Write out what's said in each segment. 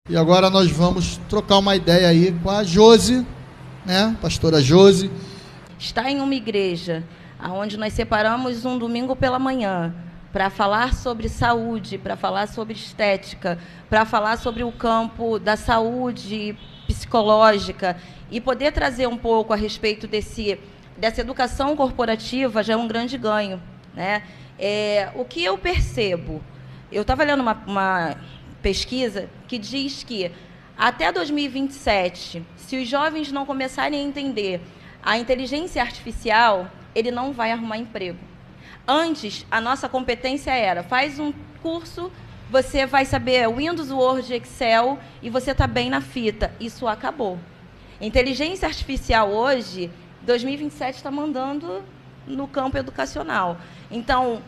E agora nós vamos trocar uma ideia aí com a Josi, né? Pastora Josi. Está em uma igreja onde nós separamos um domingo pela manhã para falar sobre saúde, para falar sobre estética, para falar sobre o campo da saúde psicológica e poder trazer um pouco a respeito dessa educação corporativa já é um grande ganho, né? O que eu percebo, eu estava lendo uma pesquisa que diz que até 2027, se os jovens não começarem a entender a inteligência artificial, ele não vai arrumar emprego. Antes, a nossa competência era, faz um curso, você vai saber Windows, Word, Excel e você está bem na fita. Isso acabou. Inteligência artificial hoje, 2027 está mandando no campo educacional. Então,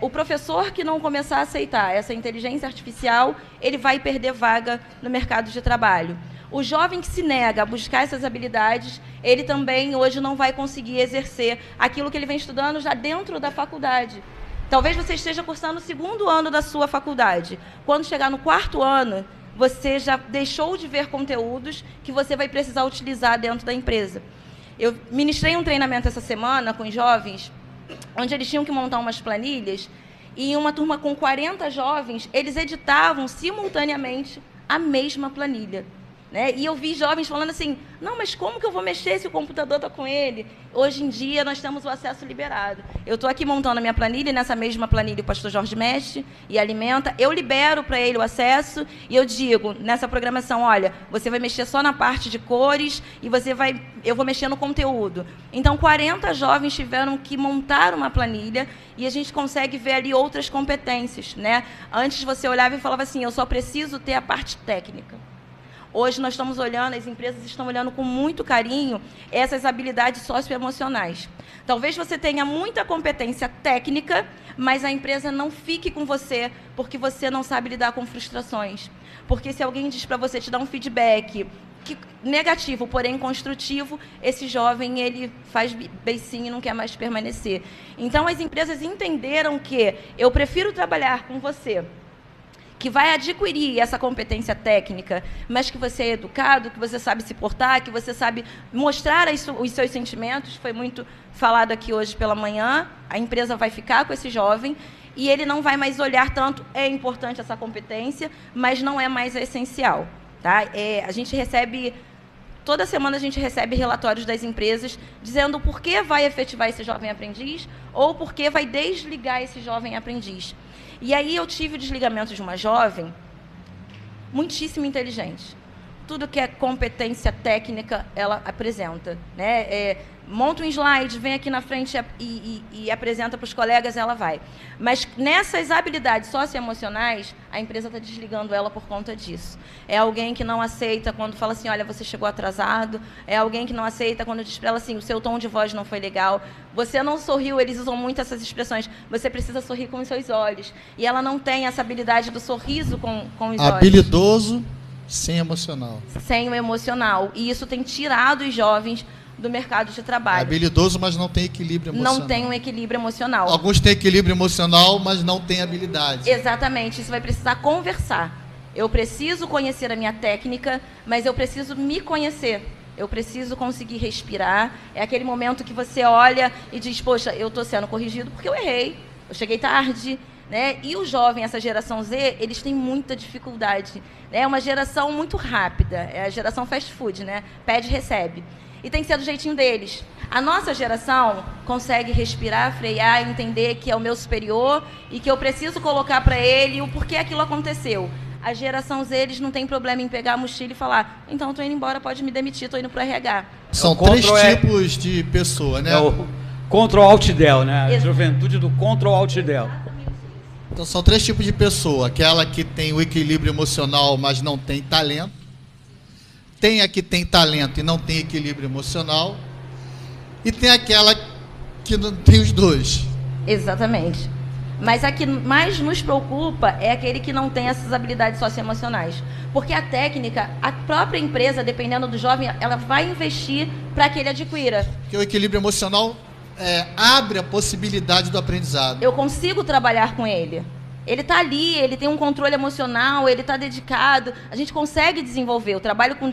o professor que não começar a aceitar essa inteligência artificial, ele vai perder vaga no mercado de trabalho. O jovem que se nega a buscar essas habilidades, ele também hoje não vai conseguir exercer aquilo que ele vem estudando já dentro da faculdade. Talvez você esteja cursando o 2º ano da sua faculdade. Quando chegar no 4º ano, você já deixou de ver conteúdos que você vai precisar utilizar dentro da empresa. Eu ministrei um treinamento essa semana com jovens, onde eles tinham que montar umas planilhas, e em uma turma com 40 jovens, eles editavam simultaneamente a mesma planilha. Né? E eu vi jovens falando assim, não, mas como que eu vou mexer se o computador está com ele? Hoje em dia, nós temos o acesso liberado. Eu estou aqui montando a minha planilha, e nessa mesma planilha o pastor Jorge mexe e alimenta. Eu libero para ele o acesso e eu digo, nessa programação, olha, você vai mexer só na parte de cores e eu vou mexer no conteúdo. Então, 40 jovens tiveram que montar uma planilha e a gente consegue ver ali outras competências. Né? Antes você olhava e falava assim, eu só preciso ter a parte técnica. Hoje nós estamos olhando, as empresas estão olhando com muito carinho essas habilidades socioemocionais. Talvez você tenha muita competência técnica, mas a empresa não fique com você porque você não sabe lidar com frustrações. Porque se alguém diz para você, te dá um feedback negativo, porém construtivo, esse jovem ele faz beicinho e não quer mais permanecer. Então as empresas entenderam que eu prefiro trabalhar com você, que vai adquirir essa competência técnica, mas que você é educado, que você sabe se portar, que você sabe mostrar os seus sentimentos. Foi muito falado aqui hoje pela manhã. A empresa vai ficar com esse jovem e ele não vai mais olhar tanto. É importante essa competência, mas não é mais essencial. Tá? A gente recebe... Toda semana a gente recebe relatórios das empresas dizendo por que vai efetivar esse jovem aprendiz ou por que vai desligar esse jovem aprendiz. E aí eu tive o desligamento de uma jovem muitíssimo inteligente. Tudo que é competência técnica, ela apresenta. Né? Monta um slide, vem aqui na frente e apresenta para os colegas, ela vai. Mas nessas habilidades socioemocionais, a empresa está desligando ela por conta disso. É alguém que não aceita quando fala assim, olha, você chegou atrasado. É alguém que não aceita quando diz para ela assim, o seu tom de voz não foi legal. Você não sorriu, eles usam muito essas expressões. Você precisa sorrir com os seus olhos. E ela não tem essa habilidade do sorriso com os olhos. Habilidoso, sem emocional. Sem o emocional. E isso tem tirado os jovens do mercado de trabalho. É habilidoso, mas não tem equilíbrio emocional. Não tem um equilíbrio emocional. Alguns têm equilíbrio emocional, mas não têm habilidade. Exatamente. Isso vai precisar conversar. Eu preciso conhecer a minha técnica, mas eu preciso me conhecer. Eu preciso conseguir respirar. É aquele momento que você olha e diz, poxa, eu estou sendo corrigido porque eu errei. Eu cheguei tarde. Né? E o jovem, essa geração Z, eles têm muita dificuldade. É uma geração muito rápida. É a geração fast food, né? Pede, recebe. E tem que ser do jeitinho deles. A nossa geração consegue respirar, frear, entender que é o meu superior e que eu preciso colocar para ele o porquê aquilo aconteceu. A geração Z, eles não tem problema em pegar a mochila e falar, então eu estou indo embora, pode me demitir, estou indo para o RH. São três tipos de pessoa, né? É o Ctrl-Alt-Del, né? A juventude do Ctrl-Alt-Del. Então são três tipos de pessoa. Aquela que tem o equilíbrio emocional, mas não tem talento. Tem a que tem talento e não tem equilíbrio emocional. E tem aquela que não tem os dois. Exatamente. Mas a que mais nos preocupa é aquele que não tem essas habilidades socioemocionais. Porque a técnica, a própria empresa, dependendo do jovem, ela vai investir para que ele adquira. Porque o equilíbrio emocional abre a possibilidade do aprendizado. Eu consigo trabalhar com ele. Ele está ali, ele tem um controle emocional, ele está dedicado. A gente consegue desenvolver. Eu trabalho com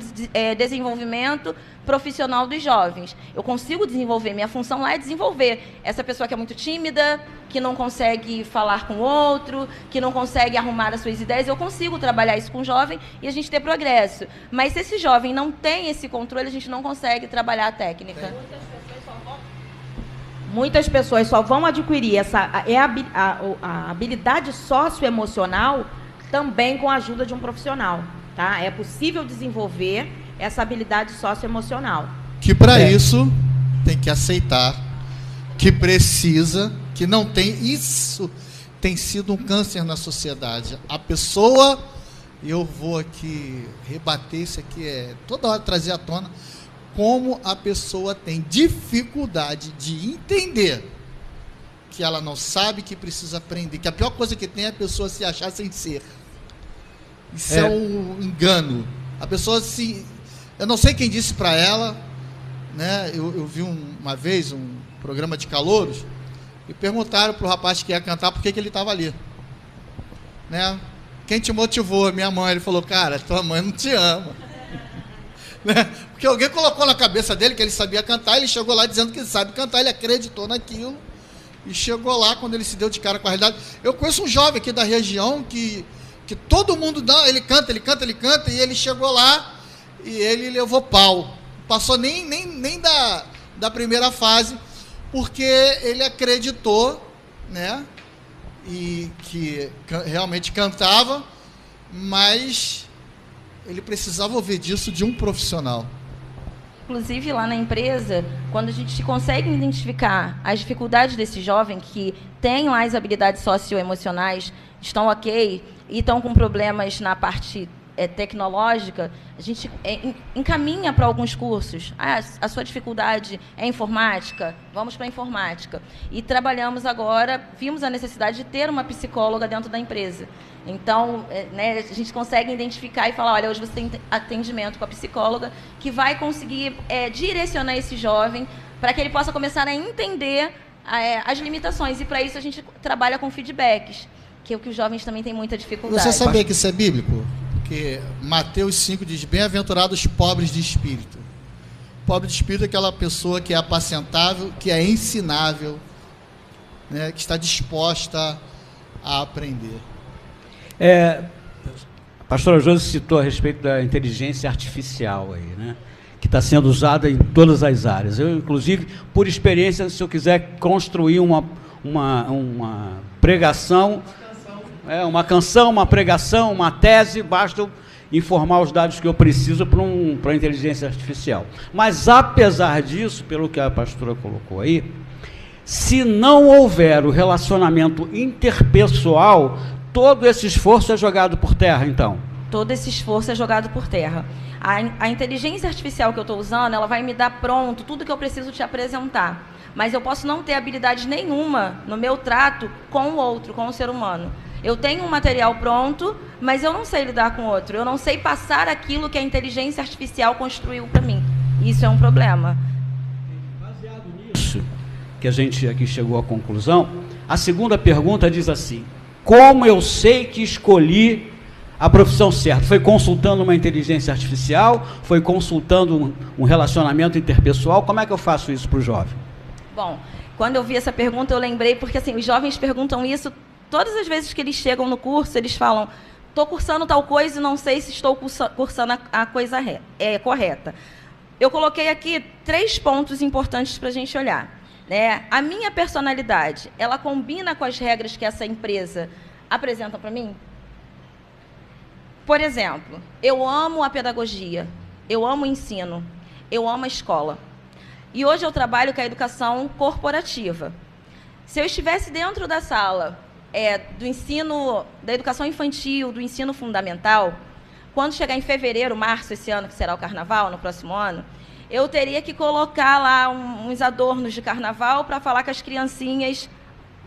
desenvolvimento profissional dos jovens. Eu consigo desenvolver. Minha função lá é desenvolver. Essa pessoa que é muito tímida, que não consegue falar com o outro, que não consegue arrumar as suas ideias, eu consigo trabalhar isso com o jovem e a gente ter progresso. Mas se esse jovem não tem esse controle, a gente não consegue trabalhar a técnica. Muitas pessoas só vão adquirir a habilidade socioemocional também com a ajuda de um profissional. Tá? É possível desenvolver essa habilidade socioemocional. Que para isso tem que aceitar que precisa, que não tem. Isso tem sido um câncer na sociedade. A pessoa, eu vou aqui rebater isso aqui, toda hora trazer à tona, como a pessoa tem dificuldade de entender que ela não sabe, que precisa aprender, que a pior coisa que tem é a pessoa se achar sem ser. Isso é um engano. A pessoa se... Eu não sei quem disse para ela, né? Eu vi uma vez um programa de calouros e perguntaram para o rapaz que ia cantar por que ele estava ali. Né? Quem te motivou? Minha mãe. Ele falou, cara, tua mãe não te ama. Né? Porque alguém colocou na cabeça dele que ele sabia cantar, ele chegou lá dizendo que ele sabe cantar, ele acreditou naquilo e chegou lá quando ele se deu de cara com a realidade. Eu conheço um jovem aqui da região que todo mundo dá, ele canta, e ele chegou lá e ele levou pau. Passou nem da primeira fase, porque ele acreditou, né, e que realmente cantava, mas ele precisava ouvir disso de um profissional. Inclusive, lá na empresa, quando a gente consegue identificar as dificuldades desse jovem que tem lá as habilidades socioemocionais, estão ok, e estão com problemas na parte tecnológica, a gente encaminha para alguns cursos. A sua dificuldade é informática? Vamos para a informática. E trabalhamos agora, vimos a necessidade de ter uma psicóloga dentro da empresa. Então, né, a gente consegue identificar e falar, olha, hoje você tem atendimento com a psicóloga que vai conseguir direcionar esse jovem para que ele possa começar a entender as limitações. E, para isso, a gente trabalha com feedbacks, que é o que os jovens também têm muita dificuldade. Você sabia que isso é bíblico? Porque Mateus 5 diz, bem-aventurados os pobres de espírito. Pobre de espírito é aquela pessoa que é apacentável, que é ensinável, né, que está disposta a aprender. A pastora Josi citou a respeito da inteligência artificial aí, né, que está sendo usada em todas as áreas. Eu, inclusive, por experiência, se eu quiser construir uma pregação, uma canção, uma pregação, uma tese, basta eu informar os dados que eu preciso para a inteligência artificial. Mas, apesar disso, pelo que a pastora colocou aí, se não houver o relacionamento interpessoal, todo esse esforço é jogado por terra, então? Todo esse esforço é jogado por terra. A inteligência artificial que eu estou usando, ela vai me dar pronto tudo que eu preciso te apresentar. Mas eu posso não ter habilidade nenhuma no meu trato com o outro, com o ser humano. Eu tenho um material pronto, mas eu não sei lidar com o outro. Eu não sei passar aquilo que a inteligência artificial construiu para mim. Isso é um problema. Baseado nisso, que a gente aqui chegou à conclusão, a segunda pergunta diz assim: como eu sei que escolhi a profissão certa? Foi consultando uma inteligência artificial? Foi consultando um relacionamento interpessoal? Como é que eu faço isso para o jovem? Bom, quando eu vi essa pergunta, eu lembrei, porque assim, os jovens perguntam isso todas as vezes que eles chegam no curso, eles falam, estou cursando tal coisa e não sei se estou cursando a coisa correta. Eu coloquei aqui 3 pontos importantes para a gente olhar. Né? A minha personalidade, ela combina com as regras que essa empresa apresenta para mim? Por exemplo, eu amo a pedagogia, eu amo o ensino, eu amo a escola. E hoje eu trabalho com a educação corporativa. Se eu estivesse dentro da sala do ensino, da educação infantil, do ensino fundamental, quando chegar em fevereiro, março, esse ano, que será o carnaval, no próximo ano, eu teria que colocar lá uns adornos de carnaval para falar com as criancinhas,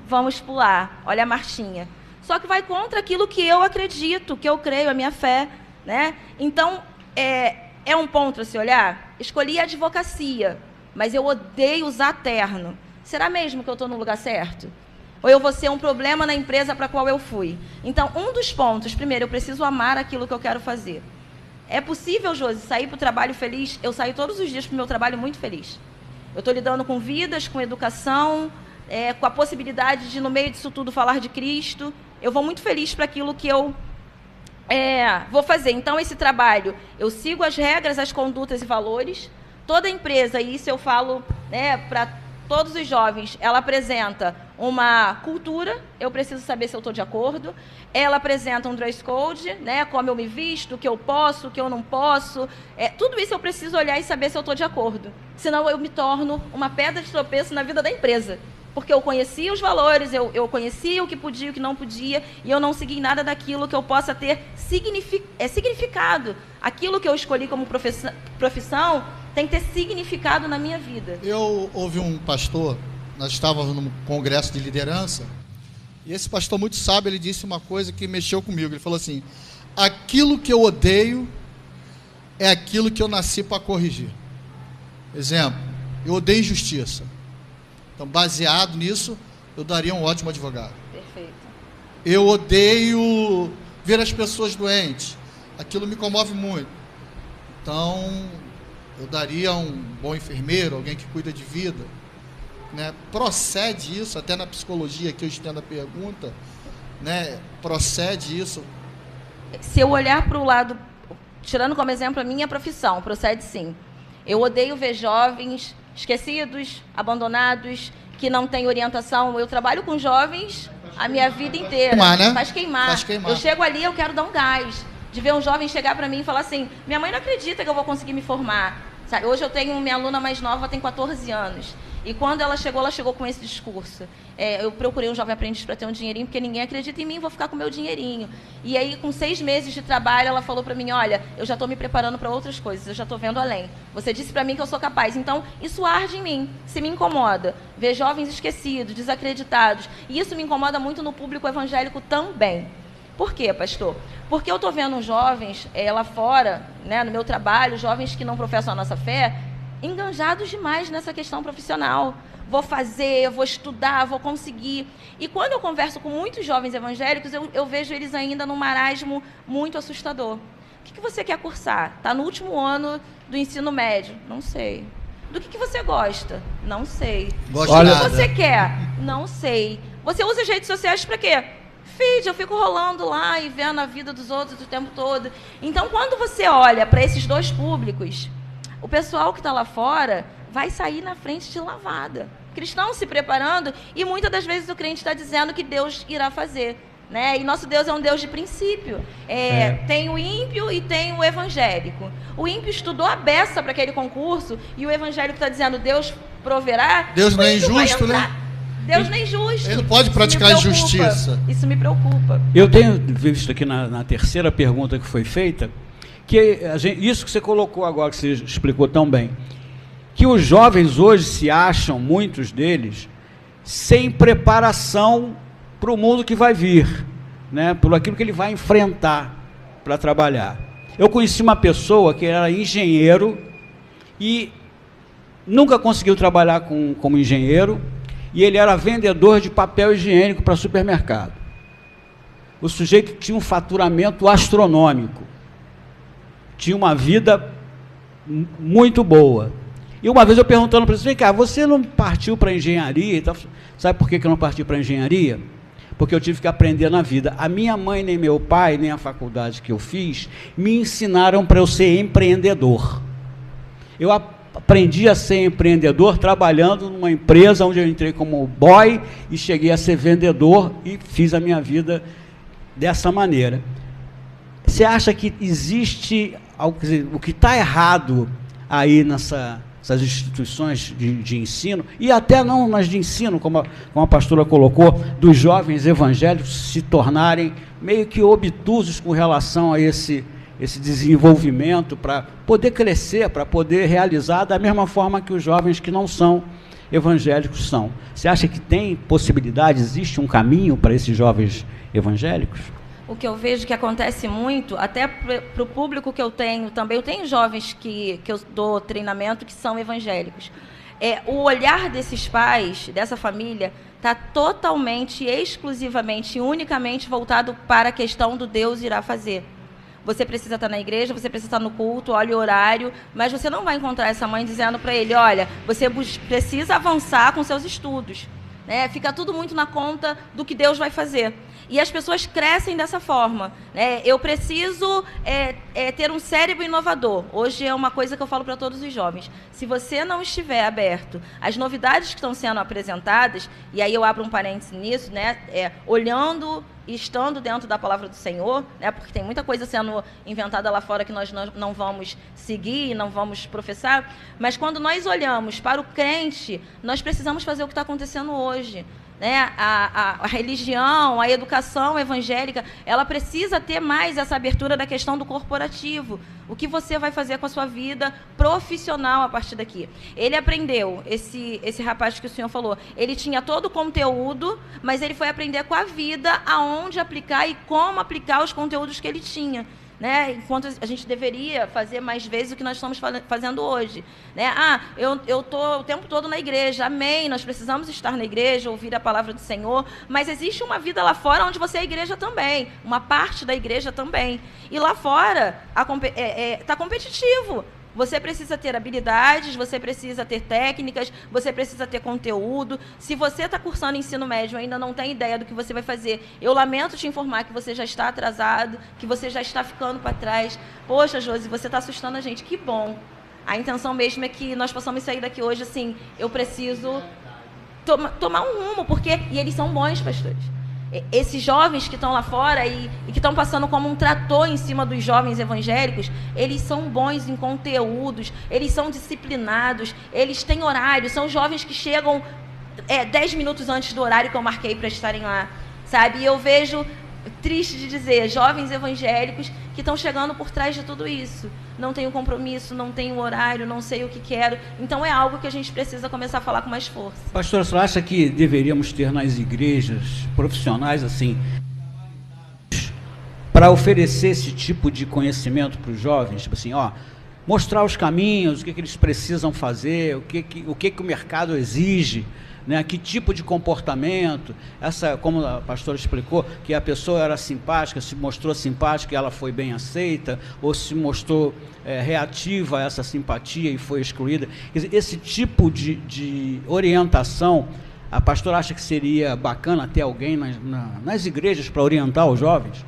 vamos pular, olha a marchinha. Só que vai contra aquilo que eu acredito, que eu creio, a minha fé. Né? Então, é um ponto a se olhar. Escolhi a advocacia, mas eu odeio usar terno. Será mesmo que eu estou no lugar certo? ou eu vou ser um problema na empresa para a qual eu fui. Então, um dos pontos, primeiro, eu preciso amar aquilo que eu quero fazer. É possível, Josi, sair para o trabalho feliz? Eu saio todos os dias para o meu trabalho muito feliz. Eu estou lidando com vidas, com educação, com a possibilidade de, no meio disso tudo, falar de Cristo. Eu vou muito feliz para aquilo que eu vou fazer. Então, esse trabalho, eu sigo as regras, as condutas e valores. Toda empresa, e isso eu falo para todos os jovens, ela apresenta uma cultura, eu preciso saber se eu estou de acordo. Ela apresenta um dress code, como eu me visto, o que eu posso, o que eu não posso. Tudo isso eu preciso olhar e saber se eu estou de acordo. Senão eu me torno uma pedra de tropeço na vida da empresa. Porque eu conhecia os valores, eu conhecia o que podia e o que não podia, e eu não segui nada daquilo que eu possa ter significado. Aquilo que eu escolhi como profissão tem que ter significado na minha vida. Eu ouvi um pastor, nós estávamos num congresso de liderança, e esse pastor muito sábio, ele disse uma coisa que mexeu comigo. Ele falou assim: aquilo que eu odeio é aquilo que eu nasci para corrigir. Exemplo, eu odeio injustiça. Então, baseado nisso, eu daria um ótimo advogado. Perfeito. Eu odeio ver as pessoas doentes. Aquilo me comove muito. Então, eu daria um bom enfermeiro, alguém que cuida de vida. Procede isso, até na psicologia, que eu estendo a pergunta, procede isso? Se eu olhar para o lado, tirando como exemplo a minha profissão, procede sim. Eu odeio ver jovens esquecidos, abandonados, que não têm orientação. Eu trabalho com jovens a minha vida inteira. Faz queimar. Eu chego ali, eu quero dar um gás. De ver um jovem chegar para mim e falar assim: minha mãe não acredita que eu vou conseguir me formar. Sabe? Hoje eu tenho minha aluna mais nova, tem 14 anos. E quando ela chegou com esse discurso. Eu procurei um jovem aprendiz para ter um dinheirinho, porque ninguém acredita em mim, vou ficar com o meu dinheirinho. E aí, com 6 meses de trabalho, ela falou para mim: olha, eu já estou me preparando para outras coisas, eu já estou vendo além. Você disse para mim que eu sou capaz. Então, isso arde em mim, se me incomoda. Ver jovens esquecidos, desacreditados. E isso me incomoda muito no público evangélico também. Por quê, pastor? Porque eu estou vendo jovens lá fora, no meu trabalho, jovens que não professam a nossa fé, enganjados demais nessa questão profissional. Vou fazer, vou estudar, vou conseguir. E quando eu converso com muitos jovens evangélicos, eu vejo eles ainda num marasmo muito assustador. O que você quer cursar? Está no último ano do ensino médio? Não sei. Do que você gosta? Não sei. O que você quer? Não sei. Você usa as redes sociais para quê? Feed, eu fico rolando lá e vendo a vida dos outros o tempo todo. Então, quando você olha para esses dois públicos, o pessoal que está lá fora vai sair na frente de lavada. Cristãos se preparando, e muitas das vezes o crente está dizendo que Deus irá fazer. E nosso Deus é um Deus de princípio. Tem o ímpio e tem o evangélico. O ímpio estudou a beça para aquele concurso, e o evangélico está dizendo: Deus proverá. Deus não é injusto, né? Deus nem justo. Ele não pode praticar injustiça. Isso me preocupa. Eu tenho visto aqui na terceira pergunta que foi feita, que isso que você colocou agora, que você explicou tão bem, que os jovens hoje se acham, muitos deles, sem preparação para o mundo que vai vir, por aquilo que ele vai enfrentar para trabalhar. Eu conheci uma pessoa que era engenheiro e nunca conseguiu trabalhar como engenheiro, e ele era vendedor de papel higiênico para supermercado. O sujeito tinha um faturamento astronômico, tinha uma vida muito boa. E uma vez eu perguntando para ele: vem cá, você não partiu para engenharia? Então, sabe por que eu não parti para engenharia? Porque eu tive que aprender na vida. A minha mãe, nem meu pai, nem a faculdade que eu fiz, me ensinaram para eu ser empreendedor. Eu aprendi a ser empreendedor trabalhando numa empresa onde eu entrei como boy e cheguei a ser vendedor e fiz a minha vida dessa maneira. Você acha que existe algo, quer dizer, o que está errado aí nessas instituições de ensino, e até não nas de ensino, como a pastora colocou, dos jovens evangélicos se tornarem meio que obtusos com relação a esse desenvolvimento, para poder crescer, para poder realizar da mesma forma que os jovens que não são evangélicos são? Você acha que tem possibilidade, existe um caminho para esses jovens evangélicos? O que eu vejo que acontece muito, até para o público que eu tenho também, eu tenho jovens que eu dou treinamento que são evangélicos. o olhar desses pais, dessa família, está totalmente, exclusivamente, unicamente voltado para a questão do Deus irá fazer. Você precisa estar na igreja, você precisa estar no culto, olha o horário, mas você não vai encontrar essa mãe dizendo para ele, olha, você precisa avançar com seus estudos. Né? Fica tudo muito na conta do que Deus vai fazer. E as pessoas crescem dessa forma. Né? Eu preciso ter um cérebro inovador. Hoje é uma coisa que eu falo para todos os jovens. Se você não estiver aberto às novidades que estão sendo apresentadas, e aí eu abro um parênteses nisso, né? Olhando e estando dentro da palavra do Senhor, né? Porque tem muita coisa sendo inventada lá fora que nós não vamos seguir, não vamos professar, mas quando nós olhamos para o crente, nós precisamos fazer o que está acontecendo hoje. Né? A religião, a educação evangélica, ela precisa ter mais essa abertura da questão do corporativo. O que você vai fazer com a sua vida profissional a partir daqui? Ele aprendeu, esse rapaz que o senhor falou, ele tinha todo o conteúdo, mas ele foi aprender com a vida aonde aplicar e como aplicar os conteúdos que ele tinha. Né? Enquanto a gente deveria fazer mais vezes o que nós estamos fazendo hoje. Né? Eu estou o tempo todo na igreja, amém, nós precisamos estar na igreja, ouvir a palavra do Senhor, mas existe uma vida lá fora onde você é a igreja também, uma parte da igreja também. E lá fora está competitivo. Você precisa ter habilidades, você precisa ter técnicas, você precisa ter conteúdo. Se você está cursando ensino médio e ainda não tem ideia do que você vai fazer, eu lamento te informar que você já está atrasado, que você já está ficando para trás. Poxa, Josi, você está assustando a gente. Que bom. A intenção mesmo é que nós possamos sair daqui hoje assim, eu preciso tomar um rumo, porque... E eles são bons, pastores. Esses jovens que estão lá fora e que estão passando como um trator em cima dos jovens evangélicos, eles são bons em conteúdos, eles são disciplinados, eles têm horário, são jovens que chegam 10 minutos antes do horário que eu marquei para estarem lá, sabe? E eu vejo, triste de dizer, jovens evangélicos que estão chegando por trás de tudo isso. Não tenho compromisso, não tenho horário, não sei o que quero. Então é algo que a gente precisa começar a falar com mais força. Pastora, você acha que deveríamos ter nas igrejas profissionais assim, para oferecer esse tipo de conhecimento para os jovens? Tipo assim, mostrar os caminhos, o que eles precisam fazer, o que o mercado exige, né? Que tipo de comportamento, como a pastora explicou, que a pessoa era simpática, se mostrou simpática e ela foi bem aceita, ou se mostrou reativa a essa simpatia e foi excluída. Esse tipo de orientação, a pastora acha que seria bacana ter alguém nas igrejas para orientar os jovens?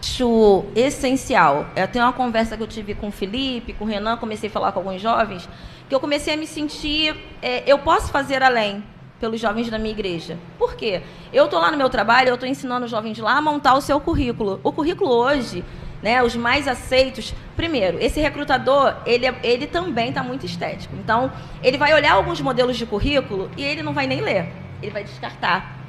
Acho essencial. Eu tenho uma conversa que eu tive com o Felipe, com o Renan, comecei a falar com alguns jovens, que eu comecei a me sentir, eu posso fazer além pelos jovens da minha igreja. Por quê? Eu estou lá no meu trabalho, eu estou ensinando os jovens lá a montar o seu currículo. O currículo hoje, né, os mais aceitos, primeiro, esse recrutador, ele também está muito estético. Então, ele vai olhar alguns modelos de currículo e ele não vai nem ler, ele vai descartar.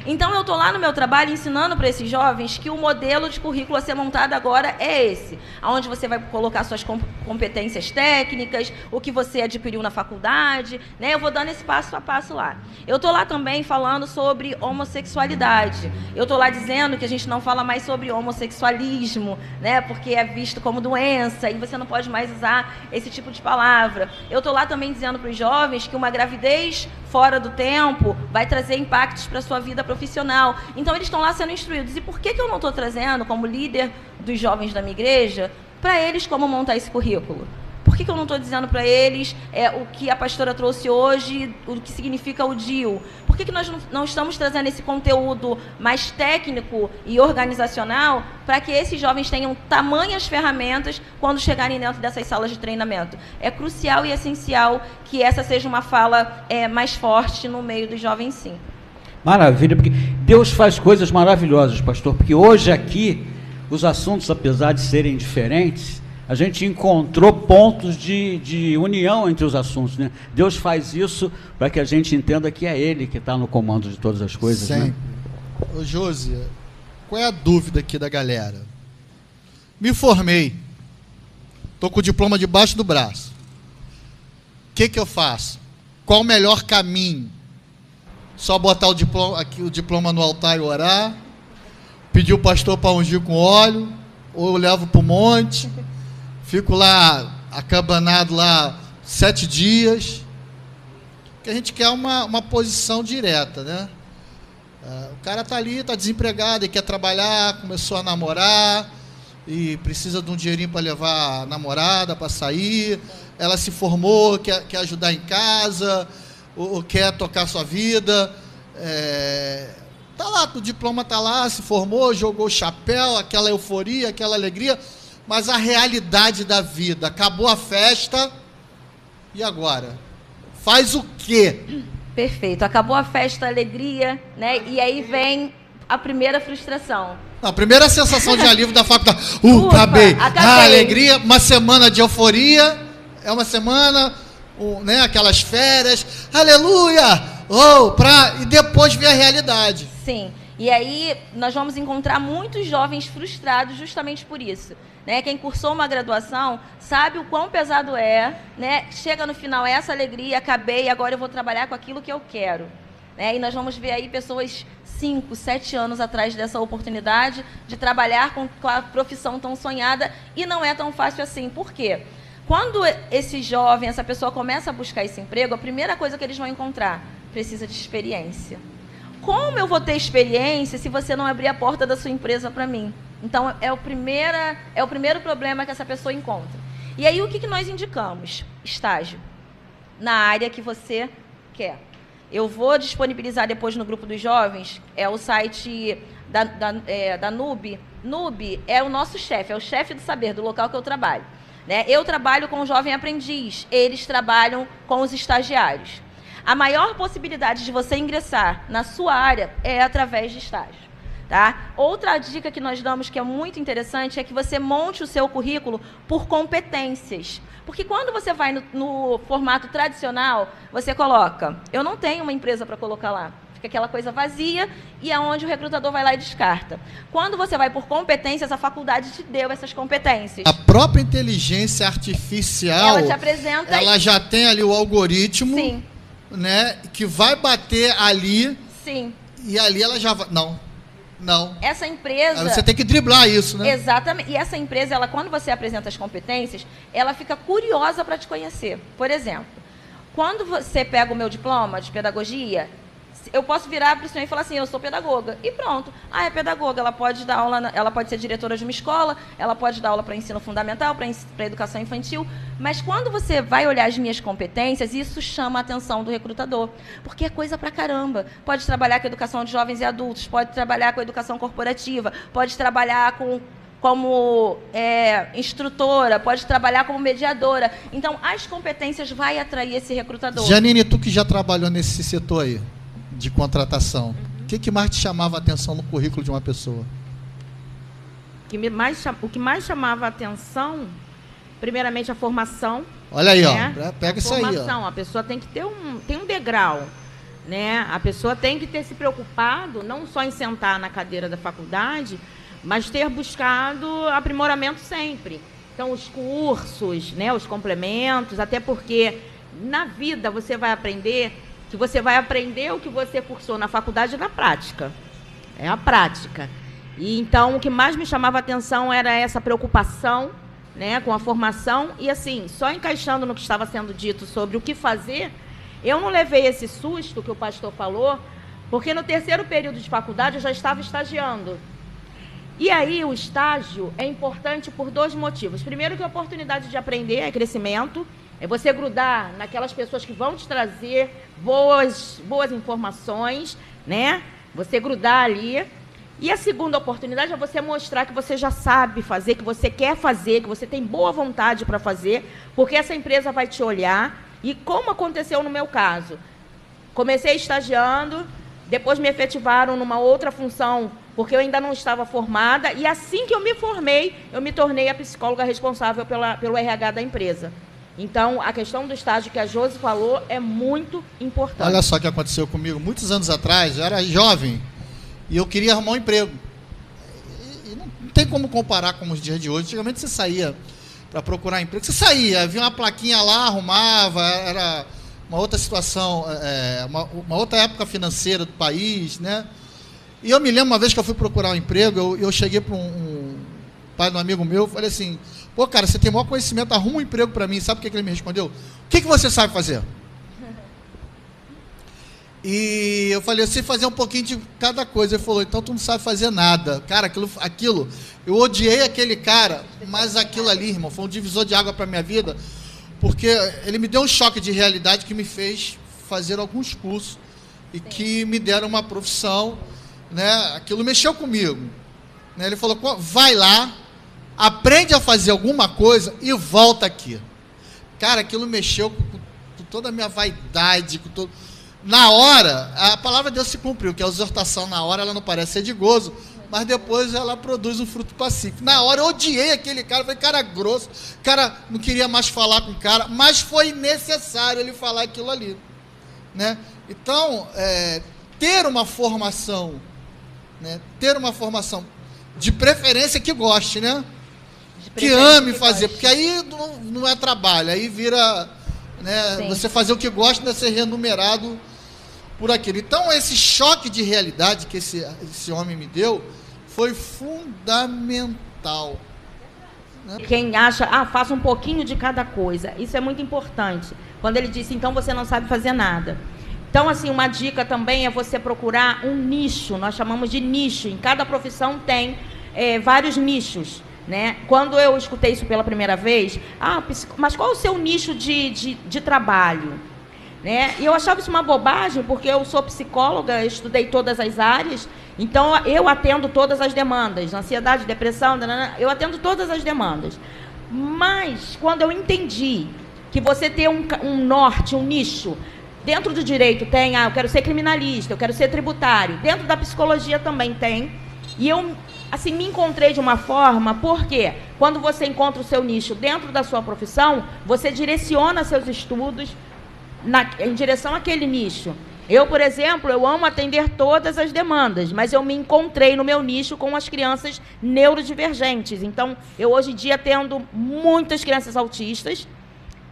Então, eu estou lá no meu trabalho ensinando para esses jovens que o modelo de currículo a ser montado agora é esse, onde você vai colocar suas competências técnicas, o que você adquiriu na faculdade, né? Eu vou dando esse passo a passo lá. Eu estou lá também falando sobre homossexualidade. Eu estou lá dizendo que a gente não fala mais sobre homossexualismo, né? Porque é visto como doença e você não pode mais usar esse tipo de palavra. Eu estou lá também dizendo para os jovens que uma gravidez fora do tempo vai trazer impactos para a sua vida profissional. Então, eles estão lá sendo instruídos. E por que eu não estou trazendo, como líder dos jovens da minha igreja, para eles como montar esse currículo? Por que eu não estou dizendo para eles o que a pastora trouxe hoje, o que significa o DIU? Por que nós não estamos trazendo esse conteúdo mais técnico e organizacional para que esses jovens tenham tamanhas ferramentas quando chegarem dentro dessas salas de treinamento? É crucial e essencial que essa seja uma fala mais forte no meio dos jovens, sim. Maravilha, porque Deus faz coisas maravilhosas, pastor, porque hoje aqui, os assuntos, apesar de serem diferentes, a gente encontrou pontos de união entre os assuntos, né? Deus faz isso para que a gente entenda que é Ele que está no comando de todas as coisas. Sempre. Né? Ô Josi, qual é a dúvida aqui da galera? Me formei, estou com o diploma debaixo do braço. O que eu faço? Qual o melhor caminho? Só botar o diploma no altar e orar? Pedir o pastor para ungir com óleo? Ou eu levo para o monte? Fico lá, acabanado lá 7 dias? Porque a gente quer uma posição direta, né? O cara está ali, está desempregado, ele quer trabalhar, começou a namorar e precisa de um dinheirinho para levar a namorada para sair. Ela se formou, quer ajudar em casa, ou quer tocar sua vida. Tá lá, o diploma tá lá, se formou, jogou o chapéu, aquela euforia, aquela alegria, mas a realidade da vida, acabou a festa, e agora? Faz o quê? Perfeito, acabou a festa, a alegria, né? E aí vem a primeira frustração. A primeira sensação de alívio da faculdade, acabei. Alegria, uma semana de euforia, é uma semana, né, aquelas férias, aleluia, e depois vem a realidade. Sim, e aí nós vamos encontrar muitos jovens frustrados justamente por isso. Né? Quem cursou uma graduação sabe o quão pesado é, né? Chega no final, essa alegria, acabei, agora eu vou trabalhar com aquilo que eu quero. Né? E nós vamos ver aí pessoas 5, 7 anos atrás dessa oportunidade de trabalhar com a profissão tão sonhada, e não é tão fácil assim. Por quê? Quando esse jovem, essa pessoa começa a buscar esse emprego, a primeira coisa que eles vão encontrar, precisa de experiência. Como eu vou ter experiência se você não abrir a porta da sua empresa para mim? Então, é o primeiro problema que essa pessoa encontra. E aí, o que nós indicamos? Estágio. Na área que você quer. Eu vou disponibilizar depois no grupo dos jovens, o site da NUB. NUB é o nosso chefe, é o chefe do saber, do local que eu trabalho. Né? Eu trabalho com o jovem aprendiz, eles trabalham com os estagiários. A maior possibilidade de você ingressar na sua área é através de estágio. Tá? Outra dica que nós damos, que é muito interessante, é que você monte o seu currículo por competências. Porque quando você vai no formato tradicional, você coloca, eu não tenho uma empresa para colocar lá. Fica aquela coisa vazia e é onde o recrutador vai lá e descarta. Quando você vai por competências, a faculdade te deu essas competências. A própria inteligência artificial, ela te apresenta, ela já tem ali o algoritmo, sim, né, que vai bater ali, sim, e ali ela já vai... Não. Essa empresa... Você tem que driblar isso, né? Exatamente. E essa empresa, quando você apresenta as competências, ela fica curiosa para te conhecer. Por exemplo, quando você pega o meu diploma de pedagogia, eu posso virar para o senhor e falar assim, eu sou pedagoga. E pronto. É pedagoga. Ela pode dar aula, ela pode ser diretora de uma escola, ela pode dar aula para ensino fundamental, para educação infantil. Mas quando você vai olhar as minhas competências, isso chama a atenção do recrutador. Porque é coisa pra caramba. Pode trabalhar com educação de jovens e adultos, pode trabalhar com educação corporativa, pode trabalhar como instrutora, pode trabalhar como mediadora. Então, as competências vai atrair esse recrutador. Janine, tu que já trabalhou nesse setor aí, de contratação, o que mais te chamava a atenção no currículo de uma pessoa? O que mais chamava a atenção, primeiramente, a formação. Olha aí, né? Ó, pega isso aí. Ó. A pessoa tem que ter tem um degrau. Né? A pessoa tem que ter se preocupado, não só em sentar na cadeira da faculdade, mas ter buscado aprimoramento sempre. Então, os cursos, né, os complementos, até porque na vida você vai aprender... que você vai aprender o que você cursou na faculdade na prática. É a prática. E então, o que mais me chamava a atenção era essa preocupação, né, com a formação. E, assim, só encaixando no que estava sendo dito sobre o que fazer, eu não levei esse susto que o pastor falou, porque no terceiro período de faculdade eu já estava estagiando. E aí, o estágio é importante por 2 motivos. Primeiro, que a oportunidade de aprender é crescimento. É você grudar naquelas pessoas que vão te trazer boas informações, né? Você grudar ali. E a segunda oportunidade é você mostrar que você já sabe fazer, que você quer fazer, que você tem boa vontade para fazer, porque essa empresa vai te olhar. E como aconteceu no meu caso, comecei estagiando, depois me efetivaram numa outra função, porque eu ainda não estava formada, e assim que eu me formei, eu me tornei a psicóloga responsável pelo RH da empresa. Então, a questão do estágio que a Josi falou é muito importante. Olha só o que aconteceu comigo. Muitos anos atrás, eu era jovem e eu queria arrumar um emprego. E não tem como comparar com os dias de hoje. Antigamente você saía para procurar emprego. Você saía, via uma plaquinha lá, arrumava, era uma outra situação, uma outra época financeira do país, né? E eu me lembro uma vez que eu fui procurar um emprego, eu cheguei para um pai de um amigo meu, falei assim... Pô, cara, você tem o maior conhecimento, arruma um emprego para mim. Sabe o que ele me respondeu? O que você sabe fazer? E eu falei, eu sei fazer um pouquinho de cada coisa. Ele falou, então tu não sabe fazer nada. Cara, aquilo eu odiei aquele cara, mas aquilo ali, irmão, foi um divisor de água para minha vida, porque ele me deu um choque de realidade que me fez fazer alguns cursos e que me deram uma profissão, né? Aquilo mexeu comigo, né? Ele falou, vai lá, aprende a fazer alguma coisa e volta aqui. Cara, aquilo mexeu com toda a minha vaidade, com todo... Na hora, a palavra de Deus se cumpriu, que a exortação na hora ela não parece ser de gozo, mas depois ela produz um fruto pacífico. Na hora eu odiei aquele cara, falei, cara grosso, cara não queria mais falar com o cara, mas foi necessário ele falar aquilo ali, né? Então, ter uma formação, né? Ter uma formação, de preferência que goste, né? Que ame fazer, porque aí não é trabalho, aí vira, né? Você fazer o que gosta deve ser remunerado por aquilo. Então, esse choque de realidade que esse homem me deu foi fundamental, né? Quem acha, faça um pouquinho de cada coisa, isso é muito importante. Quando ele disse, então você não sabe fazer nada. Então, assim, uma dica também é você procurar um nicho, nós chamamos de nicho, em cada profissão tem vários nichos, né? Quando eu escutei isso pela primeira vez, mas qual é o seu nicho de trabalho? Né? E eu achava isso uma bobagem, porque eu sou psicóloga, eu estudei todas as áreas, então eu atendo todas as demandas, ansiedade, depressão, eu atendo todas as demandas. Mas, quando eu entendi que você tem um norte, um nicho, dentro do direito tem, eu quero ser criminalista, eu quero ser tributário, dentro da psicologia também tem, e eu, assim, me encontrei de uma forma, porque quando você encontra o seu nicho dentro da sua profissão, você direciona seus estudos em direção àquele nicho. Eu, por exemplo, eu amo atender todas as demandas, mas eu me encontrei no meu nicho com as crianças neurodivergentes. Então, eu hoje em dia atendo muitas crianças autistas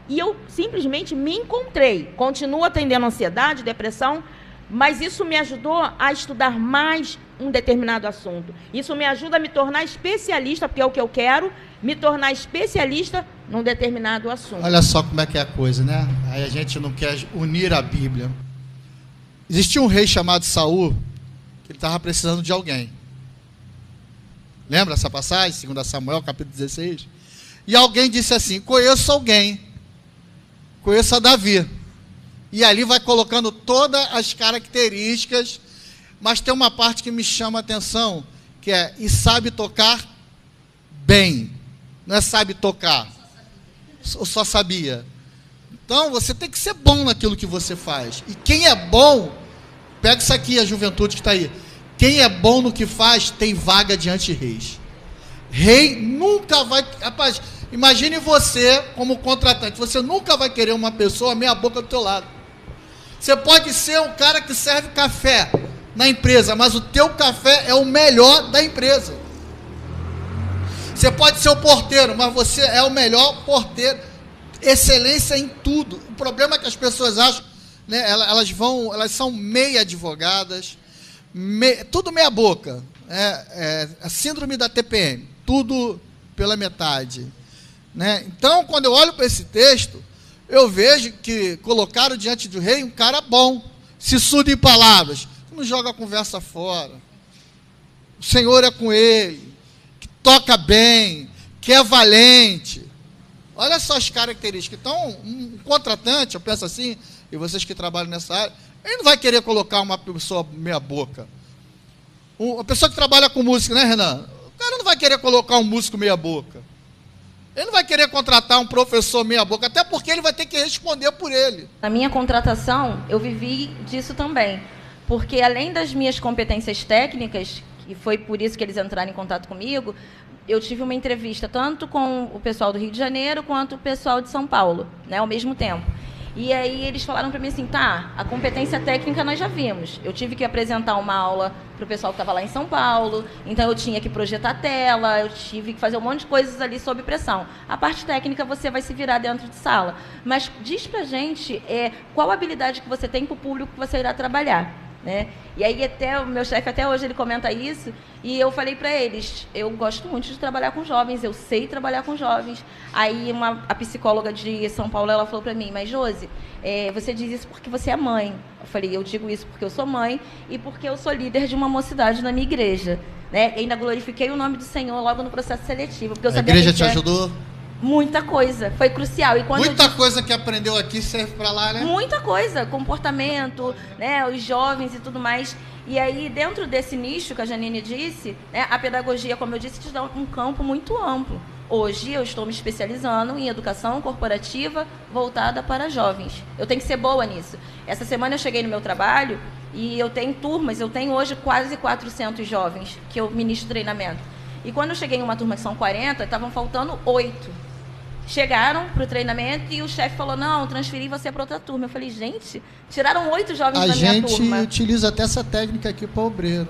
e eu simplesmente me encontrei. Continuo atendendo ansiedade, depressão, mas isso me ajudou a estudar mais um determinado assunto. Isso me ajuda a me tornar especialista, porque é o que eu quero, me tornar especialista num determinado assunto. Olha só como é que é a coisa, né? Aí a gente não quer unir a Bíblia. Existia um rei chamado Saul, que ele estava precisando de alguém. Lembra essa passagem? 2 Samuel, capítulo 16. E alguém disse assim, conheço alguém, conheço a Davi. E ali vai colocando todas as características, mas tem uma parte que me chama a atenção, que é, e sabe tocar bem. Não é sabe tocar, ou só sabia. Então, você tem que ser bom naquilo que você faz. E quem é bom, pega isso aqui, a juventude que está aí. Quem é bom no que faz, tem vaga diante de reis. Rei nunca vai... Rapaz, imagine você como contratante. Você nunca vai querer uma pessoa meia boca do teu lado. Você pode ser um cara que serve café na empresa, mas o teu café é o melhor da empresa. Você pode ser o porteiro, mas você é o melhor porteiro. Excelência em tudo. O problema é que as pessoas acham, né, elas são meia advogadas, tudo meia boca. A síndrome da TPM, tudo pela metade, né? Então, quando eu olho para esse texto, eu vejo que colocaram diante do rei um cara bom, sisudo em palavras, que não joga a conversa fora. O Senhor é com ele, que toca bem, que é valente. Olha só as características. Então, um contratante, eu penso assim, e vocês que trabalham nessa área, ele não vai querer colocar uma pessoa meia boca. Uma pessoa que trabalha com música, né, Renan? O cara não vai querer colocar um músico meia boca. Ele não vai querer contratar um professor meia boca, até porque ele vai ter que responder por ele. Na minha contratação, eu vivi disso também. Porque além das minhas competências técnicas, e foi por isso que eles entraram em contato comigo, eu tive uma entrevista tanto com o pessoal do Rio de Janeiro quanto o pessoal de São Paulo, né, ao mesmo tempo. E aí eles falaram para mim assim, tá, a competência técnica nós já vimos. Eu tive que apresentar uma aula para o pessoal que estava lá em São Paulo, então eu tinha que projetar tela, eu tive que fazer um monte de coisas ali sob pressão. A parte técnica você vai se virar dentro de sala. Mas diz pra gente qual a habilidade que você tem para o público que você irá trabalhar. né? E aí até o meu chefe até hoje ele comenta isso, e eu falei para eles, eu gosto muito de trabalhar com jovens, eu sei trabalhar com jovens. Aí a psicóloga de São Paulo, ela falou para mim, mas Josi, você diz isso porque você é mãe. Eu falei, eu digo isso porque eu sou mãe e porque eu sou líder de uma mocidade na minha igreja, né? E ainda glorifiquei o nome do Senhor logo no processo seletivo, porque eu sabia a igreja que te ajudou? Muita coisa, foi crucial. E quando muita coisa que aprendeu aqui serve para lá, né? Muita coisa, comportamento, né, os jovens e tudo mais. E aí, dentro desse nicho que a Janine disse, né, a pedagogia, como eu disse, te dá um campo muito amplo. Hoje, eu estou me especializando em educação corporativa voltada para jovens. Eu tenho que ser boa nisso. Essa semana eu cheguei no meu trabalho e eu tenho turmas, eu tenho hoje quase 400 jovens que eu ministro treinamento. E quando eu cheguei em uma turma que são 40, estavam faltando 8. Chegaram para o treinamento e o chefe falou, não, transferi você para outra turma. Eu falei, gente, tiraram 8 jovens da minha turma. A gente utiliza até essa técnica aqui para obreiro.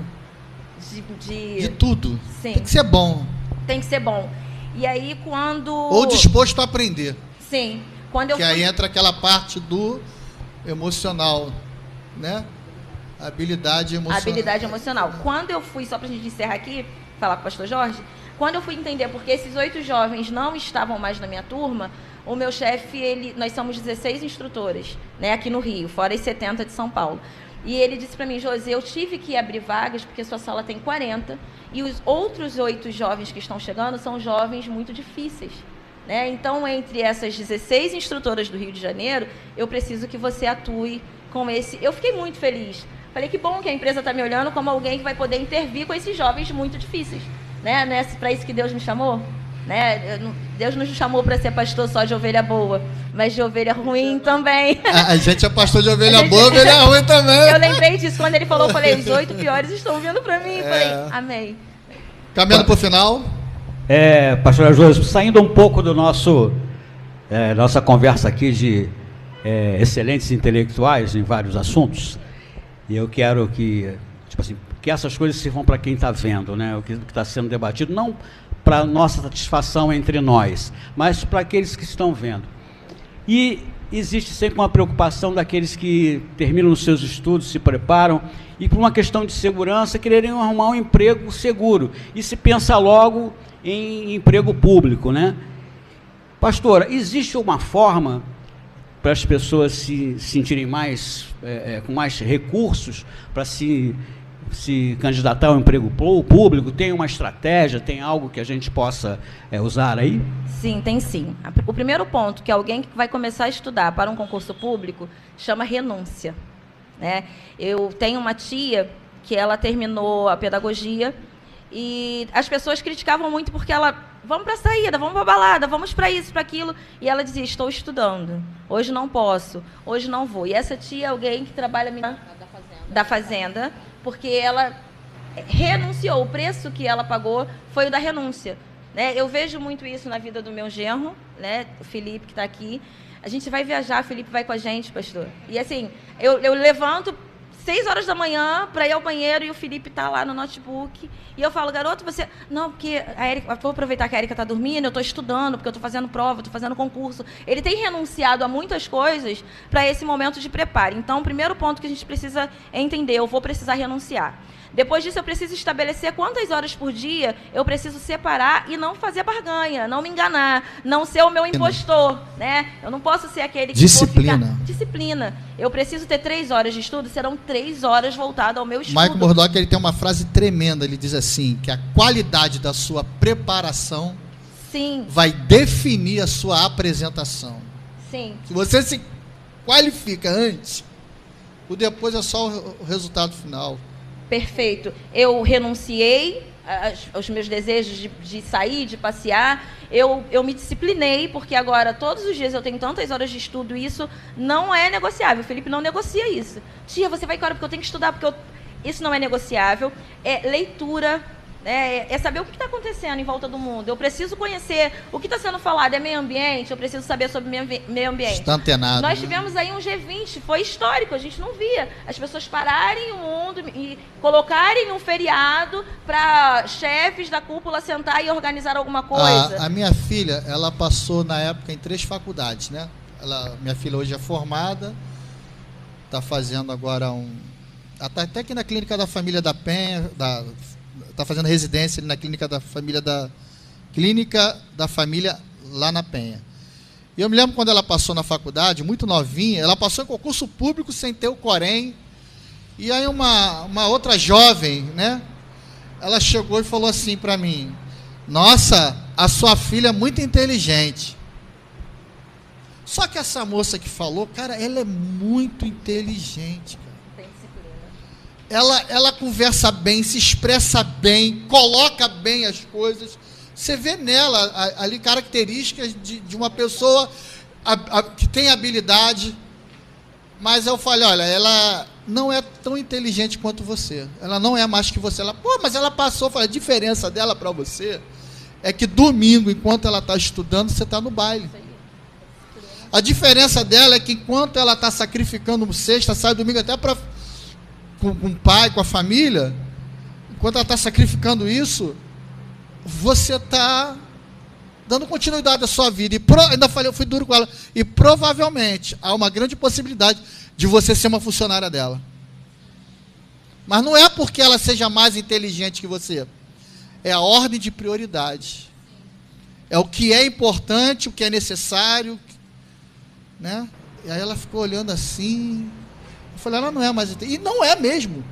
De tudo. Sim. Tem que ser bom. Tem que ser bom. E aí quando... Ou disposto a aprender. Sim. Quando eu que aí entra aquela parte do emocional, né? Habilidade emocional. Habilidade emocional. Quando eu fui, só para a gente encerrar aqui, falar com o pastor Jorge, quando eu fui entender porque esses 8 jovens não estavam mais na minha turma, o meu chefe, nós somos 16 instrutoras, né, aqui no Rio, fora as 70 de São Paulo. E ele disse para mim, José, eu tive que abrir vagas porque sua sala tem 40 e os outros 8 jovens que estão chegando são jovens muito difíceis, né? Então, entre essas 16 instrutoras do Rio de Janeiro, eu preciso que você atue com esse... Eu fiquei muito feliz. Falei, que bom que a empresa está me olhando como alguém que vai poder intervir com esses jovens muito difíceis. Né? Não é para isso que Deus me chamou? Né? Deus não nos chamou para ser pastor só de ovelha boa, mas de ovelha ruim também. A gente é pastor de ovelha boa, ovelha ruim também. Eu lembrei disso, quando ele falou, eu falei, os 8 piores estão vindo para mim. Falei, amém. Caminhando para o final. Pastor José, saindo um pouco do nossa conversa aqui de excelentes intelectuais em vários assuntos, e eu quero que, tipo assim, que essas coisas sirvam para quem está vendo, né? O que está sendo debatido, não para nossa satisfação entre nós, mas para aqueles que estão vendo. E existe sempre uma preocupação daqueles que terminam os seus estudos, se preparam, e por uma questão de segurança, quererem arrumar um emprego seguro, e se pensa logo em emprego público, né? Pastora, existe uma forma para as pessoas se sentirem mais, com mais recursos para se candidatar ao emprego público? Tem uma estratégia, tem algo que a gente possa usar aí? Sim, tem sim. O primeiro ponto, que alguém que vai começar a estudar para um concurso público, chama renúncia, né? Eu tenho uma tia que ela terminou a pedagogia e as pessoas criticavam muito porque ela, vamos para a saída, vamos para a balada, vamos para isso, para aquilo, e ela dizia, estou estudando, hoje não posso, hoje não vou. E essa tia é alguém que trabalha da fazenda, porque ela renunciou, o preço que ela pagou foi o da renúncia, né? Eu vejo muito isso na vida do meu genro, né? O Felipe, que está aqui. A gente vai viajar, o Felipe vai com a gente, pastor. E assim, eu levanto 6 horas da manhã para ir ao banheiro e o Felipe está lá no notebook. E eu falo, garoto, você... Não, porque a Érica... Vou aproveitar que a Érica está dormindo, eu estou estudando, porque eu estou fazendo prova, estou fazendo concurso. Ele tem renunciado a muitas coisas para esse momento de preparo. Então, o primeiro ponto que a gente precisa entender, eu vou precisar renunciar. Depois disso, eu preciso estabelecer quantas horas por dia eu preciso separar e não fazer barganha, não me enganar, não ser o meu impostor, né? Eu não posso ser aquele que disciplina. Disciplina. Eu preciso ter 3 horas de estudo, serão 3 horas voltadas ao meu estudo. Michael Murdock, ele tem uma frase tremenda, ele diz assim, que a qualidade da sua preparação Sim. vai definir a sua apresentação. Sim. Se você se qualifica antes, o depois é só o resultado final. Perfeito. Eu renunciei aos meus desejos de sair, de passear. Eu me disciplinei, porque agora, todos os dias, eu tenho tantas horas de estudo, e isso não é negociável. O Felipe não negocia isso. Tia, você vai embora porque eu tenho que estudar, porque isso não é negociável. É leitura, é saber o que está acontecendo em volta do mundo. Eu preciso conhecer o que está sendo falado. É meio ambiente, eu preciso saber sobre meio ambiente. Está antenado. Nós tivemos aí um G20, foi histórico, a gente não via as pessoas pararem o mundo e colocarem um feriado para chefes da cúpula sentar e organizar alguma coisa. A minha filha, ela passou na época em 3 faculdades, né? Minha filha hoje é formada, está fazendo agora Ela está até aqui na clínica da família da Penha, está fazendo residência na clínica da família lá na Penha. E eu me lembro quando ela passou na faculdade, muito novinha, ela passou em concurso público sem ter o Corém. E aí uma outra jovem, né? Ela chegou e falou assim para mim: nossa, a sua filha é muito inteligente. Só que essa moça que falou, cara, ela é muito inteligente, cara. Ela conversa bem, se expressa bem, coloca bem as coisas. Você vê nela ali características de uma pessoa que tem habilidade. Mas eu falei, olha, ela não é tão inteligente quanto você. Ela não é mais que você. Ela, pô, mas ela passou. Eu falei, a diferença dela para você é que domingo, enquanto ela está estudando, você está no baile. A diferença dela é que enquanto ela está sacrificando sexta, sai domingo até com o pai, com a família, enquanto ela está sacrificando isso, você está dando continuidade à sua vida. Ainda falei, eu fui duro com ela. E provavelmente há uma grande possibilidade de você ser uma funcionária dela. Mas não é porque ela seja mais inteligente que você. É a ordem de prioridade. É o que é importante, o que é necessário, né? E aí ela ficou olhando assim. Eu falei, ela não é mais inteligente. E não é mesmo.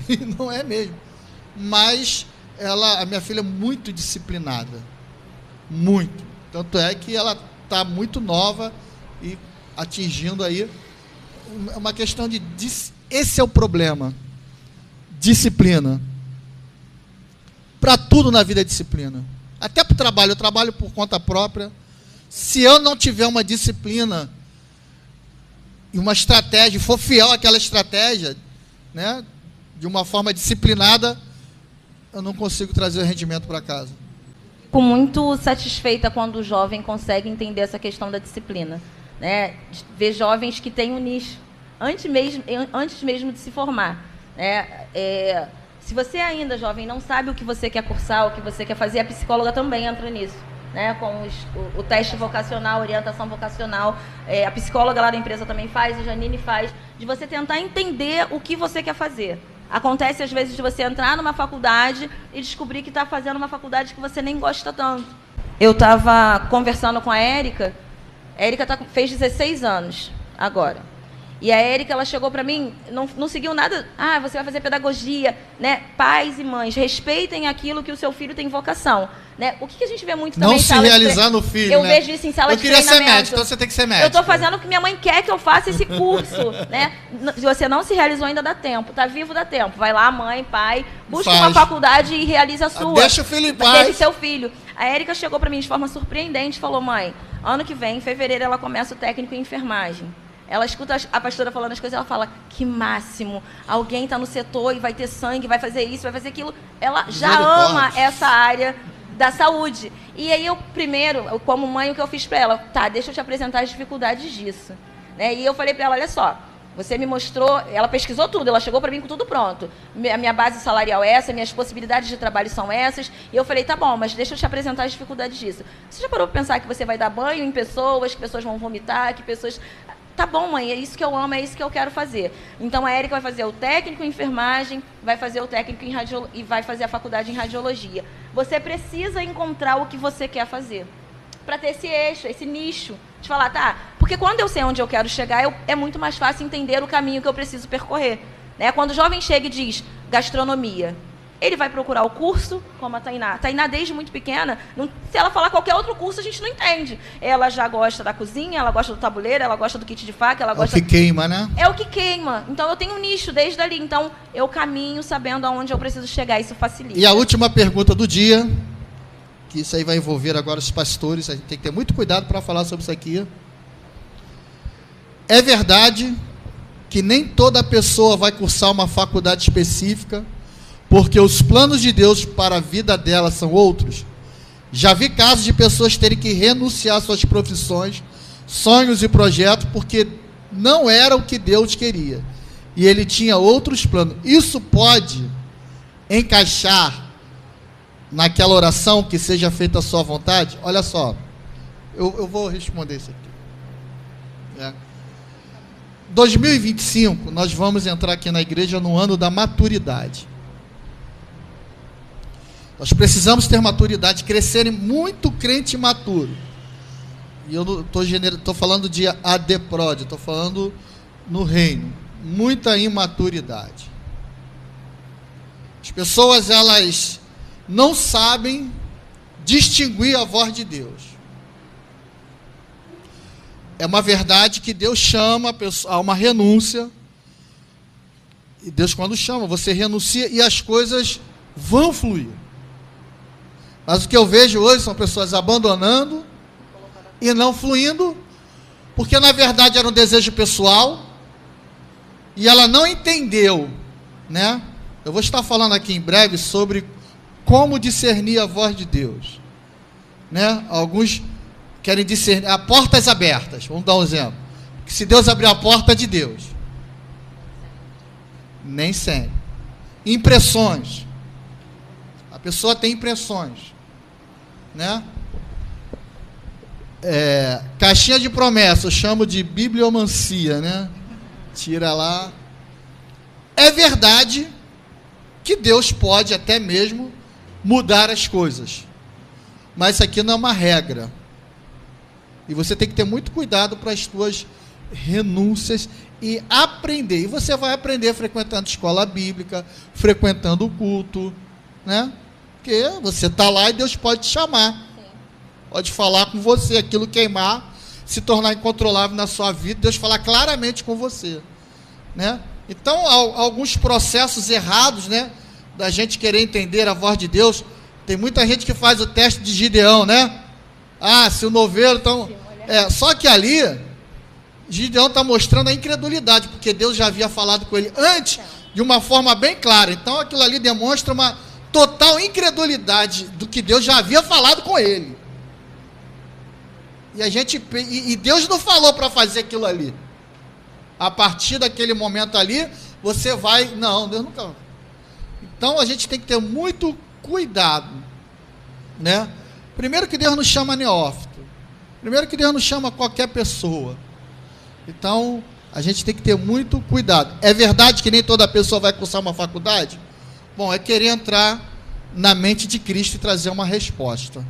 E não é mesmo. Mas a minha filha é muito disciplinada. Muito. Tanto é que ela está muito nova e atingindo aí uma questão de... Esse é o problema. Disciplina. Para tudo na vida é disciplina. Até para o trabalho. Eu trabalho por conta própria. Se eu não tiver uma disciplina e uma estratégia, for fiel àquela estratégia, né, de uma forma disciplinada, eu não consigo trazer o rendimento para casa. Fico muito satisfeita quando o jovem consegue entender essa questão da disciplina, né? Ver jovens que têm um nicho antes mesmo de se formar, né? Se você ainda, jovem, não sabe o que você quer cursar, o que você quer fazer, a psicóloga também entra nisso, né? Com o teste vocacional, orientação vocacional, a psicóloga lá da empresa também faz, a Janine faz, de você tentar entender o que você quer fazer. Acontece, às vezes, de você entrar numa faculdade e descobrir que está fazendo uma faculdade que você nem gosta tanto. Eu estava conversando com a Érica. A Érica fez 16 anos agora. E a Érica, ela chegou para mim, não seguiu nada. Ah, você vai fazer pedagogia, né? Pais e mães, respeitem aquilo que o seu filho tem vocação, né? O que a gente vê muito também em sala de treinamento? Não se realizar no filho, eu vejo isso em sala de treinamento. Eu queria ser médico, então você tem que ser médico. Eu estou fazendo o que minha mãe quer que eu faça esse curso, né? Se você não se realizou, ainda dá tempo. Está vivo, dá tempo. Vai lá, mãe, pai, busca uma faculdade e realiza a sua. Deixa o filho em paz. Deixa seu filho. A Érica chegou para mim de forma surpreendente e falou, mãe, ano que vem, em fevereiro, ela começa o técnico em enfermagem. Ela escuta a pastora falando as coisas, ela fala, que máximo, alguém está no setor e vai ter sangue, vai fazer isso, vai fazer aquilo. Ela já ama essa área da saúde. E aí eu, primeiro, como mãe, o que eu fiz para ela? Tá, deixa eu te apresentar as dificuldades disso. Né? E eu falei para ela, olha só, você me mostrou, ela pesquisou tudo, ela chegou para mim com tudo pronto. A minha base salarial é essa, minhas possibilidades de trabalho são essas. E eu falei, tá bom, mas deixa eu te apresentar as dificuldades disso. Você já parou para pensar que você vai dar banho em pessoas, que pessoas vão vomitar, que pessoas... Tá bom, mãe, é isso que eu amo, é isso que eu quero fazer. Então, a Érica vai fazer o técnico em enfermagem, vai fazer o técnico em radiologia e vai fazer a faculdade em radiologia. Você precisa encontrar o que você quer fazer para ter esse eixo, esse nicho. De falar, tá, porque quando eu sei onde eu quero chegar, é muito mais fácil entender o caminho que eu preciso percorrer. Né? Quando o jovem chega e diz gastronomia, ele vai procurar o curso, como a Tainá. A Tainá, desde muito pequena, se ela falar qualquer outro curso, a gente não entende. Ela já gosta da cozinha, ela gosta do tabuleiro, ela gosta do kit de faca, ela gosta... É o que queima, né? É o que queima. Então, eu tenho um nicho desde ali. Então, eu caminho sabendo aonde eu preciso chegar. Isso facilita. E a última pergunta do dia, que isso aí vai envolver agora os pastores, a gente tem que ter muito cuidado para falar sobre isso aqui. É verdade que nem toda pessoa vai cursar uma faculdade específica, porque os planos de Deus para a vida dela são outros? Já vi casos de pessoas terem que renunciar às suas profissões, sonhos e projetos, porque não era o que Deus queria. E ele tinha outros planos. Isso pode encaixar naquela oração que seja feita a sua vontade? Olha só, eu vou responder isso aqui. 2025, nós vamos entrar aqui na igreja no ano da maturidade. Nós precisamos ter maturidade, crescer muito crente maturo. E eu não estou falando de ADPROD, estou falando no reino. Muita imaturidade. As pessoas, elas não sabem distinguir a voz de Deus. É uma verdade que Deus chama a pessoa a uma renúncia. E Deus, quando chama, você renuncia e as coisas vão fluir. Mas o que eu vejo hoje são pessoas abandonando e não fluindo, porque na verdade era um desejo pessoal e ela não entendeu, né? Eu vou estar falando aqui em breve sobre como discernir a voz de Deus, né? Alguns querem discernir a portas abertas. Vamos dar um exemplo. Que se Deus abrir a porta, é de Deus. Nem sempre. Impressões. A pessoa tem impressões, né? Caixinha de promessa, eu chamo de bibliomancia, né? Tira lá. É verdade que Deus pode até mesmo mudar as coisas, mas isso aqui não é uma regra. E você tem que ter muito cuidado para as suas renúncias e aprender. E você vai aprender frequentando escola bíblica, frequentando o culto, né? Porque você está lá e Deus pode te chamar. Sim. Pode falar com você, aquilo queimar, se tornar incontrolável na sua vida, Deus falar claramente com você, né? Então, alguns processos errados, né? Da gente querer entender a voz de Deus. Tem muita gente que faz o teste de Gideão, né? Ah, se o noveiro... Então, só que ali, Gideão está mostrando a incredulidade, porque Deus já havia falado com ele antes, de uma forma bem clara. Então, aquilo ali demonstra uma total incredulidade do que Deus já havia falado com ele. E Deus não falou para fazer aquilo ali. A partir daquele momento ali, você vai... Não, Deus nunca... Então, a gente tem que ter muito cuidado, né? Primeiro que Deus não chama neófito. Primeiro que Deus não chama qualquer pessoa. Então, a gente tem que ter muito cuidado. É verdade que nem toda pessoa vai cursar uma faculdade? Bom, é querer entrar na mente de Cristo e trazer uma resposta.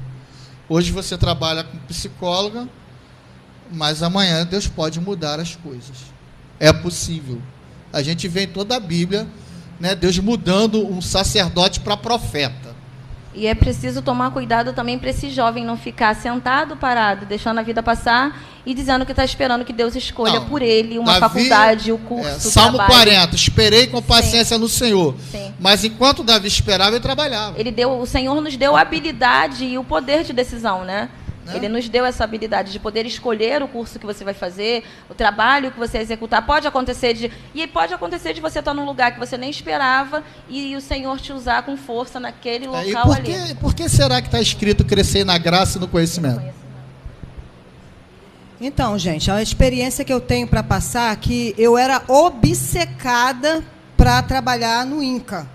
Hoje você trabalha com psicóloga, mas amanhã Deus pode mudar as coisas. É possível. A gente vê em toda a Bíblia, né, Deus mudando um sacerdote para profeta. E é preciso tomar cuidado também para esse jovem não ficar sentado, parado, deixando a vida passar e dizendo que está esperando que Deus escolha por ele uma faculdade, o curso, Salmo trabalho. 40, esperei com paciência no Senhor. Sim. Mas enquanto Davi esperava, ele trabalhava. O Senhor nos deu a habilidade e o poder de decisão, né? Ele nos deu essa habilidade de poder escolher o curso que você vai fazer, o trabalho que você vai executar. Pode acontecer de você estar num lugar que você nem esperava e o Senhor te usar com força naquele local ali. Por que será que está escrito crescer na graça e no conhecimento? Então, gente, a experiência que eu tenho para passar é que eu era obcecada para trabalhar no INCA,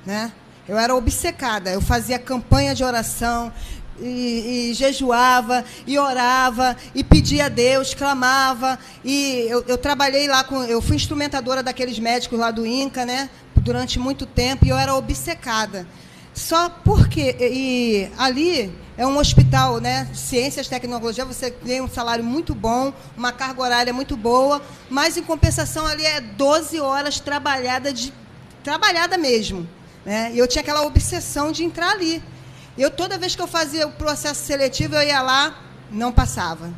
né? Eu era obcecada, eu fazia campanha de oração, e jejuava, e orava, e pedia a Deus, clamava, e eu trabalhei lá, eu fui instrumentadora daqueles médicos lá do INCA, né, durante muito tempo, e eu era obcecada. Só porque, e ali é um hospital, né, ciências, tecnologia, você tem um salário muito bom, uma carga horária muito boa, mas, em compensação, ali é 12 horas trabalhada mesmo, né, e eu tinha aquela obsessão de entrar ali. Toda vez que eu fazia o processo seletivo, eu ia lá, não passava.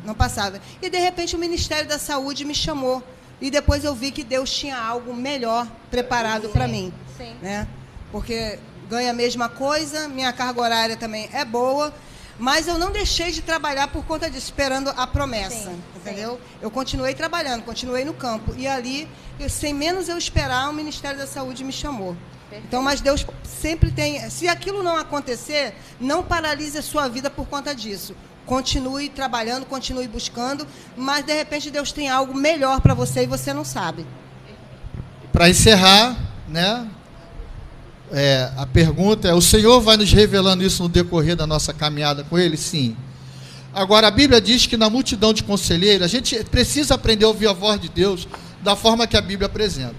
E, de repente, o Ministério da Saúde me chamou. E depois eu vi que Deus tinha algo melhor preparado para mim. Sim. Né? Porque ganha a mesma coisa, minha carga horária também é boa, mas eu não deixei de trabalhar por conta disso, esperando a promessa. Entendeu? Sim. Eu continuei trabalhando, continuei no campo. E ali, sem menos eu esperar, o Ministério da Saúde me chamou. Então, mas Deus sempre tem... Se aquilo não acontecer, não paralise a sua vida por conta disso. Continue trabalhando, continue buscando, mas, de repente, Deus tem algo melhor para você e você não sabe. Para encerrar, né, a pergunta é, o Senhor vai nos revelando isso no decorrer da nossa caminhada com Ele? Sim. Agora, a Bíblia diz que na multidão de conselheiros, a gente precisa aprender a ouvir a voz de Deus da forma que a Bíblia apresenta.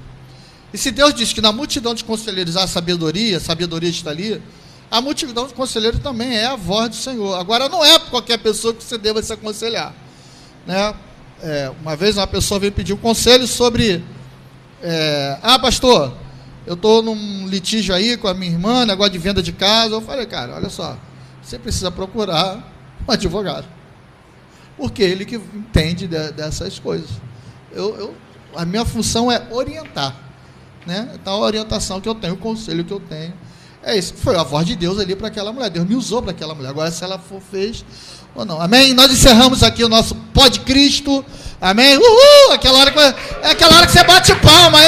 E se Deus diz que na multidão de conselheiros há sabedoria, a sabedoria está ali, a multidão de conselheiros também é a voz do Senhor. Agora, não é qualquer pessoa que você deva se aconselhar, né? Uma vez uma pessoa veio pedir um conselho sobre... pastor, eu estou num litígio aí com a minha irmã, negócio de venda de casa. Eu falei, cara, olha só, você precisa procurar um advogado, porque ele que entende dessas coisas. A minha função é orientar, né? Então, a orientação que eu tenho, o conselho que eu tenho, é isso. Foi a voz de Deus ali para aquela mulher. Deus me usou para aquela mulher. Agora, se ela fez ou não. Amém? Nós encerramos aqui o nosso Pod Cristo. Amém? Uhul! Aquela hora que você bate palma.